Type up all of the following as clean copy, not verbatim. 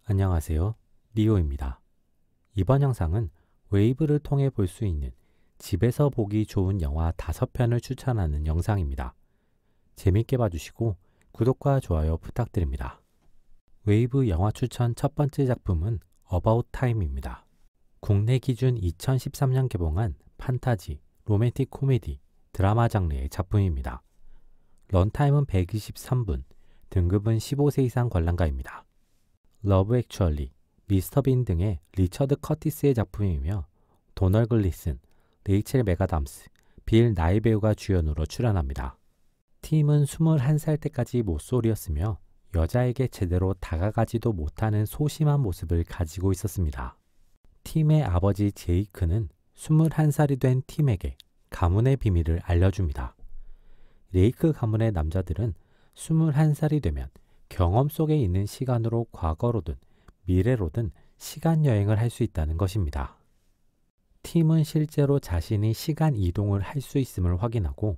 안녕하세요. 리오입니다. 이번 영상은 웨이브를 통해 볼 수 있는 집에서 보기 좋은 영화 5편을 추천하는 영상입니다. 재밌게 봐주시고 구독과 좋아요 부탁드립니다. 웨이브 영화 추천 첫 번째 작품은 어바웃 타임입니다. 국내 기준 2013년 개봉한 판타지, 로맨틱 코미디, 드라마 장르의 작품입니다. 런타임은 123분, 등급은 15세 이상 관람가입니다. 러브 액츄얼리, 미스터 빈 등의 리처드 커티스의 작품이며 도널 글리슨, 레이첼 맥아담스, 빌 나이 배우가 주연으로 출연합니다. 팀은 21살 때까지 모쏠이었으며 여자에게 제대로 다가가지도 못하는 소심한 모습을 가지고 있었습니다. 팀의 아버지 제이크는 21살이 된 팀에게 가문의 비밀을 알려줍니다. 레이크 가문의 남자들은 21살이 되면 경험 속에 있는 시간으로 과거로든 미래로든 시간 여행을 할 수 있다는 것입니다. 팀은 실제로 자신이 시간 이동을 할 수 있음을 확인하고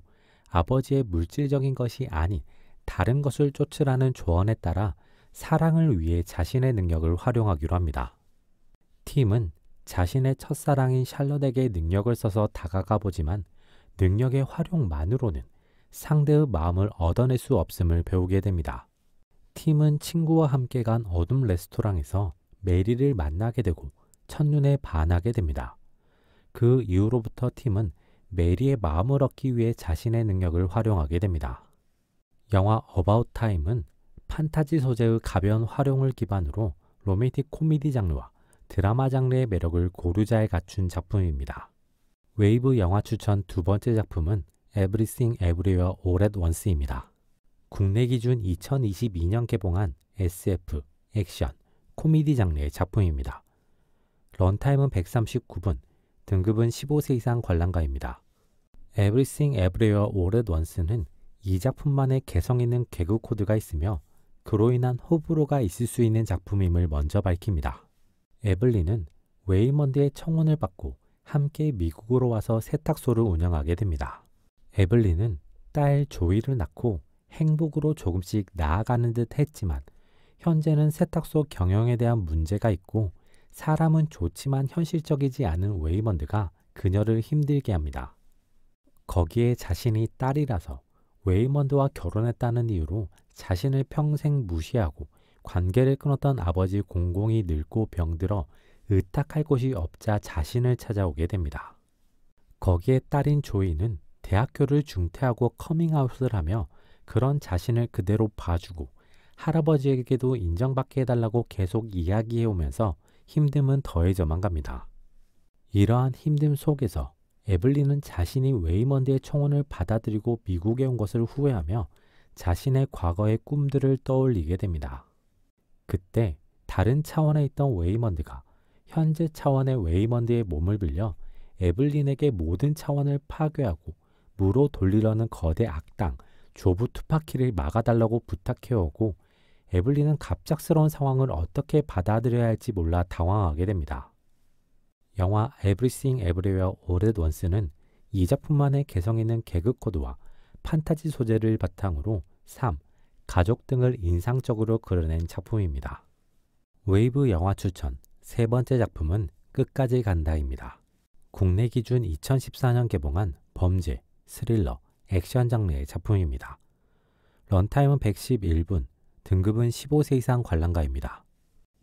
아버지의 물질적인 것이 아닌 다른 것을 쫓으라는 조언에 따라 사랑을 위해 자신의 능력을 활용하기로 합니다. 팀은 자신의 첫사랑인 샬럿에게 능력을 써서 다가가 보지만 능력의 활용만으로는 상대의 마음을 얻어낼 수 없음을 배우게 됩니다. 팀은 친구와 함께 간 어둠 레스토랑에서 메리를 만나게 되고 첫눈에 반하게 됩니다. 그 이후로부터 팀은 메리의 마음을 얻기 위해 자신의 능력을 활용하게 됩니다. 영화 어바웃 타임은 판타지 소재의 가벼운 활용을 기반으로 로맨틱 코미디 장르와 드라마 장르의 매력을 고루잘 갖춘 작품입니다. 웨이브 영화 추천 두 번째 작품은 Everything Everywhere All at Once입니다. 국내 기준 2022년 개봉한 SF, 액션, 코미디 장르의 작품입니다. 런타임은 139분, 등급은 15세 이상 관람가입니다. Everything Everywhere All at Once는 이 작품만의 개성 있는 개그 코드가 있으며 그로 인한 호불호가 있을 수 있는 작품임을 먼저 밝힙니다. 에블린은 웨이먼드의 청혼을 받고 함께 미국으로 와서 세탁소를 운영하게 됩니다. 에블린은 딸 조이를 낳고 행복으로 조금씩 나아가는 듯 했지만 현재는 세탁소 경영에 대한 문제가 있고 사람은 좋지만 현실적이지 않은 웨이먼드가 그녀를 힘들게 합니다. 거기에 자신이 딸이라서 웨이먼드와 결혼했다는 이유로 자신을 평생 무시하고 관계를 끊었던 아버지 공공이 늙고 병들어 의탁할 곳이 없자 자신을 찾아오게 됩니다. 거기에 딸인 조이는 대학교를 중퇴하고 커밍아웃을 하며 그런 자신을 그대로 봐주고 할아버지에게도 인정받게 해달라고 계속 이야기해오면서 힘듦은 더해져만 갑니다. 이러한 힘듦 속에서 에블린은 자신이 웨이먼드의 청혼을 받아들이고 미국에 온 것을 후회하며 자신의 과거의 꿈들을 떠올리게 됩니다. 그때 다른 차원에 있던 웨이먼드가 현재 차원의 웨이먼드의 몸을 빌려 에블린에게 모든 차원을 파괴하고 무로 돌리려는 거대 악당 조브 투파키를 막아달라고 부탁해오고 에블린은 갑작스러운 상황을 어떻게 받아들여야 할지 몰라 당황하게 됩니다. 영화 Everything Everywhere All at Once는 이 작품만의 개성 있는 개그 코드와 판타지 소재를 바탕으로 삶, 가족 등을 인상적으로 그려낸 작품입니다. 웨이브 영화 추천 세 번째 작품은 끝까지 간다입니다. 국내 기준 2014년 개봉한 범죄, 스릴러, 액션 장르의 작품입니다. 런타임은 111분, 등급은 15세 이상 관람가입니다.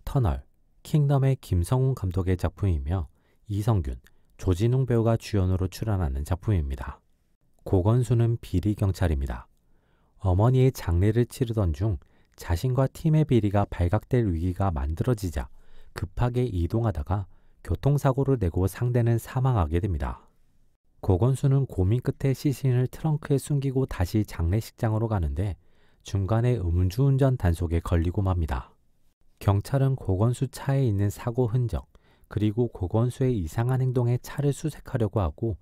터널, 킹덤의 김성훈 감독의 작품이며 이성균, 조진웅 배우가 주연으로 출연하는 작품입니다. 고건수는 비리 경찰입니다. 어머니의 장례를 치르던 중 자신과 팀의 비리가 발각될 위기가 만들어지자 급하게 이동하다가 교통사고를 내고 상대는 사망하게 됩니다. 고건수는 고민 끝에 시신을 트렁크에 숨기고 다시 장례식장으로 가는데 중간에 음주운전 단속에 걸리고 맙니다. 경찰은 고건수 차에 있는 사고 흔적 그리고 고건수의 이상한 행동에 차를 수색하려고 하고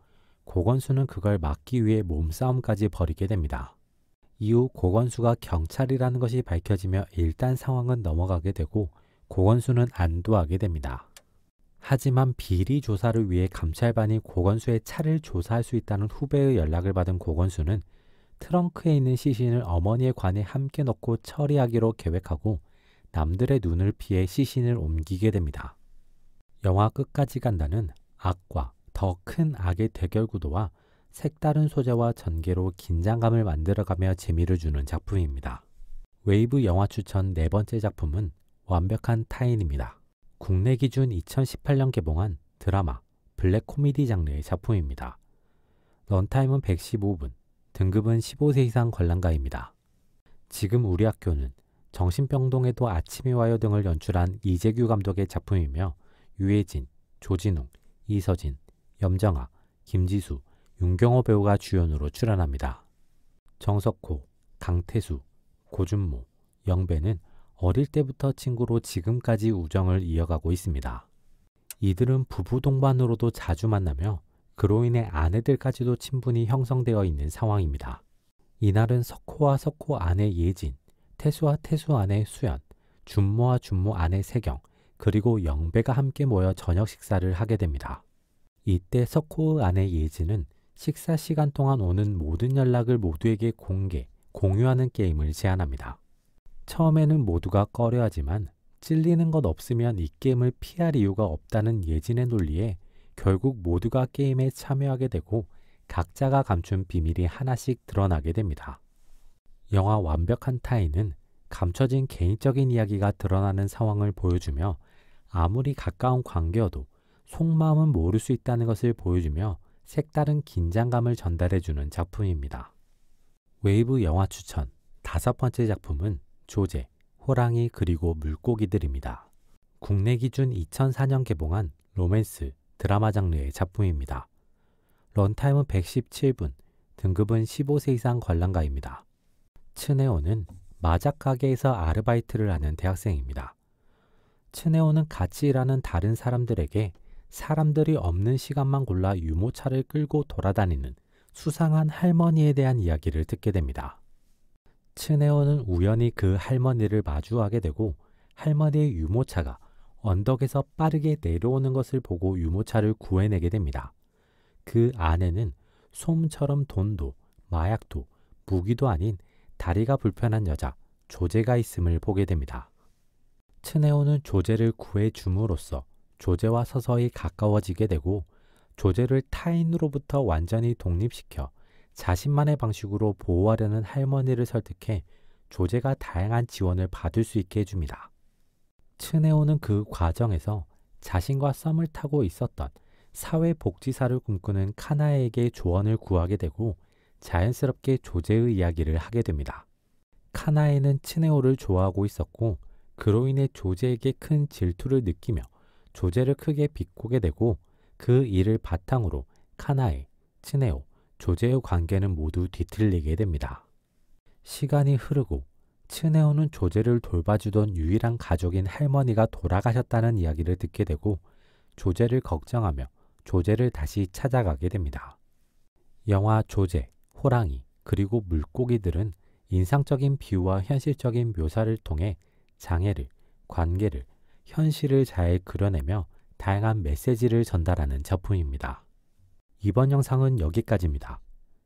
고건수는 그걸 막기 위해 몸싸움까지 벌이게 됩니다. 이후 고건수가 경찰이라는 것이 밝혀지며 일단 상황은 넘어가게 되고 고건수는 안도하게 됩니다. 하지만 비리 조사를 위해 감찰반이 고건수의 차를 조사할 수 있다는 후배의 연락을 받은 고건수는 트렁크에 있는 시신을 어머니의 관에 함께 넣고 처리하기로 계획하고 남들의 눈을 피해 시신을 옮기게 됩니다. 영화 끝까지 간다는 악과 더 큰 악의 대결 구도와 색다른 소재와 전개로 긴장감을 만들어가며 재미를 주는 작품입니다. 웨이브 영화 추천 네 번째 작품은 완벽한 타인입니다. 국내 기준 2018년 개봉한 드라마, 블랙 코미디 장르의 작품입니다. 런타임은 115분, 등급은 15세 이상 관람가입니다. 지금 우리 학교는 정신병동에도 아침이 와요 등을 연출한 이재규 감독의 작품이며 유해진, 조진웅, 이서진, 염정아, 김지수, 윤경호 배우가 주연으로 출연합니다. 정석호, 강태수, 고준모, 영배는 어릴 때부터 친구로 지금까지 우정을 이어가고 있습니다. 이들은 부부 동반으로도 자주 만나며 그로 인해 아내들까지도 친분이 형성되어 있는 상황입니다. 이날은 석호와 석호 아내 예진, 태수와 태수 아내 수연, 준모와 준모 아내 세경, 그리고 영배가 함께 모여 저녁 식사를 하게 됩니다. 이때 석호의 아내 예진은 식사 시간 동안 오는 모든 연락을 모두에게 공유하는 게임을 제안합니다. 처음에는 모두가 꺼려하지만 찔리는 것 없으면 이 게임을 피할 이유가 없다는 예진의 논리에 결국 모두가 게임에 참여하게 되고 각자가 감춘 비밀이 하나씩 드러나게 됩니다. 영화 완벽한 타인은 감춰진 개인적인 이야기가 드러나는 상황을 보여주며 아무리 가까운 관계여도 속마음은 모를 수 있다는 것을 보여주며 색다른 긴장감을 전달해주는 작품입니다. 웨이브 영화 추천 다섯 번째 작품은 조제, 호랑이 그리고 물고기들입니다. 국내 기준 2004년 개봉한 로맨스, 드라마 장르의 작품입니다. 런타임은 117분, 등급은 15세 이상 관람가입니다. 츠네오는 마작 가게에서 아르바이트를 하는 대학생입니다. 츠네오는 같이 일하는 다른 사람들에게 사람들이 없는 시간만 골라 유모차를 끌고 돌아다니는 수상한 할머니에 대한 이야기를 듣게 됩니다. 츠네오는 우연히 그 할머니를 마주하게 되고 할머니의 유모차가 언덕에서 빠르게 내려오는 것을 보고 유모차를 구해내게 됩니다. 그 안에는 솜처럼 돈도, 마약도, 무기도 아닌 다리가 불편한 여자 조제가 있음을 보게 됩니다. 츠네오는 조제를 구해줌으로써 조제와 서서히 가까워지게 되고 조제를 타인으로부터 완전히 독립시켜 자신만의 방식으로 보호하려는 할머니를 설득해 조제가 다양한 지원을 받을 수 있게 해줍니다. 츠네오는 그 과정에서 자신과 썸을 타고 있었던 사회복지사를 꿈꾸는 카나에게 조언을 구하게 되고 자연스럽게 조제의 이야기를 하게 됩니다. 카나에는 츠네오를 좋아하고 있었고 그로 인해 조제에게 큰 질투를 느끼며 조제를 크게 비꼬게 되고 그 일을 바탕으로 카나에, 츠네오, 조제의 관계는 모두 뒤틀리게 됩니다. 시간이 흐르고 츠네오는 조제를 돌봐주던 유일한 가족인 할머니가 돌아가셨다는 이야기를 듣게 되고 조제를 걱정하며 조제를 다시 찾아가게 됩니다. 영화 조제, 호랑이, 그리고 물고기들은 인상적인 비유와 현실적인 묘사를 통해 장애를, 관계를, 현실을 잘 그려내며 다양한 메시지를 전달하는 작품입니다. 이번 영상은 여기까지입니다.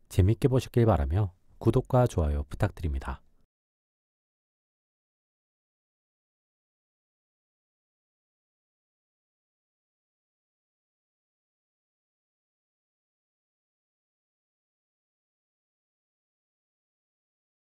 재밌게 보셨길 바라며 구독과 좋아요 부탁드립니다.